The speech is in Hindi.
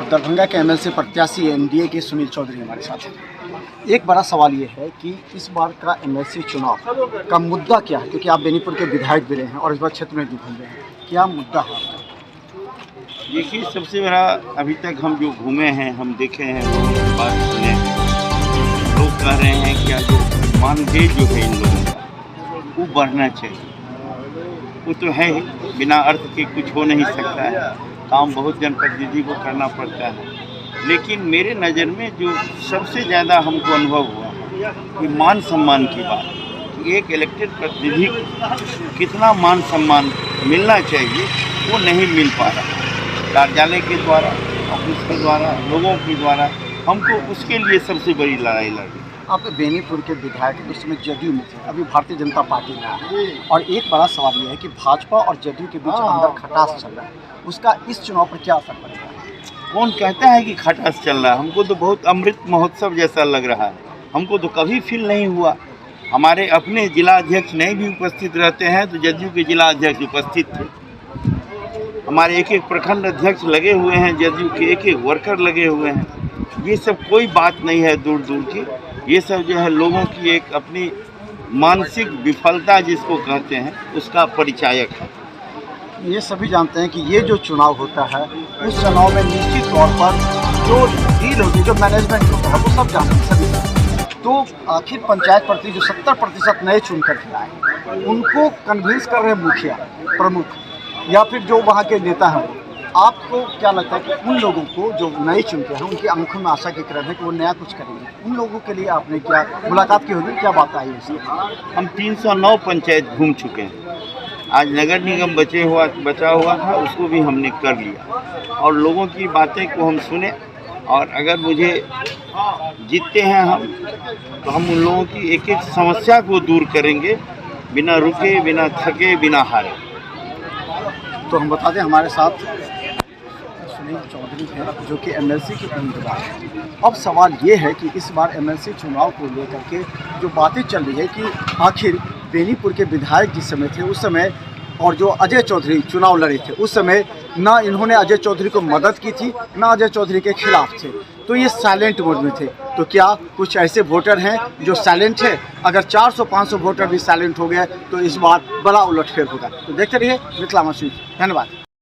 दरभंगा के एमएलसी प्रत्याशी एनडीए के सुनील चौधरी हमारे साथ हैं। एक बड़ा सवाल ये है कि इस बार का एमएलसी चुनाव का मुद्दा क्या है, क्योंकि आप बेनीपुर के विधायक भी रहे हैं और इस बार क्षेत्र में भी घूम रहे हैं, क्या मुद्दा है आपका? देखिए, सबसे बड़ा अभी तक हम जो घूमे हैं, हम देखे हैं, लोगों की बात सुने हैं, लोग कह रहे हैं क्या जो मानदेय जो है इन लोगों का वो बढ़ना चाहिए। वो तो है ही, बिना अर्थ के कुछ हो नहीं सकता है, काम बहुत जनप्रतिनिधि को करना पड़ता है। लेकिन मेरे नज़र में जो सबसे ज़्यादा हमको अनुभव हुआ कि मान सम्मान की बात, कि एक इलेक्टेड प्रतिनिधि को कितना मान सम्मान मिलना चाहिए वो नहीं मिल पा रहा। कार्यालय के द्वारा, ऑफिस के द्वारा, लोगों के द्वारा हमको उसके लिए सबसे बड़ी लड़ाई लड़ी। आप बेनीपुर के विधायक उस समय जदयू में थे, अभी भारतीय जनता पार्टी में है, और एक बड़ा सवाल यह है कि भाजपा और जदयू के बीच अंदर खटास चल रहा है, उसका इस चुनाव पर क्या असर पड़ेगा? कौन कहता है कि खटास चल रहा है? हमको तो बहुत अमृत महोत्सव जैसा लग रहा है। हमको तो कभी फील नहीं हुआ। हमारे अपने जिला अध्यक्ष नहीं भी उपस्थित रहते हैं तो जदयू के जिला अध्यक्ष उपस्थित थे। हमारे एक एक प्रखंड अध्यक्ष लगे हुए हैं, जदयू के एक एक वर्कर लगे हुए हैं। ये सब कोई बात नहीं है दूर दूर की, ये सब जो है लोगों की एक अपनी मानसिक विफलता जिसको कहते हैं उसका परिचायक है। ये सभी जानते हैं कि ये जो चुनाव होता है, उस चुनाव में निश्चित तौर पर जो डील होती है, जो मैनेजमेंट होता है, वो सब जानते हैं सभी। तो आखिर पंचायत प्रतिनिधि जो 70% नए चुन कर के आए, उनको कन्विंस कर रहे मुखिया प्रमुख या फिर जो वहाँ के नेता हैं, आपको क्या लगता है कि उन लोगों को जो नए चुनते हैं उनकी आंखों में आशा की किरण है कि वो नया कुछ करेंगे? उन लोगों के लिए आपने क्या मुलाकात की होगी, क्या बात आई उसकी? हम 309 पंचायत घूम चुके हैं। आज नगर निगम बचा हुआ था, उसको भी हमने कर लिया और लोगों की बातें को हम सुने। और अगर मुझे जीतते हैं हम, तो हम उन लोगों की एक एक समस्या को दूर करेंगे, बिना रुके, बिना थके, बिना हारे। तो हम बता दें हमारे साथ सुनील चौधरी हैं जो कि एमएलसी के उम्मीदवार हैं। अब सवाल ये है कि इस बार एमएलसी चुनाव को लेकर के जो बातें चल रही है कि आखिर बेनीपुर के विधायक जिस समय थे उस समय, और जो अजय चौधरी चुनाव लड़े थे उस समय, ना इन्होंने अजय चौधरी को मदद की थी, ना अजय चौधरी के खिलाफ थे, तो ये साइलेंट मोड में थे। तो क्या कुछ ऐसे वोटर हैं जो साइलेंट है? अगर 400-500 वोटर भी साइलेंट हो गए तो इस बार बड़ा उलटफेर होगा। तो देखते रहिए मिथिला न्यूज़। धन्यवाद।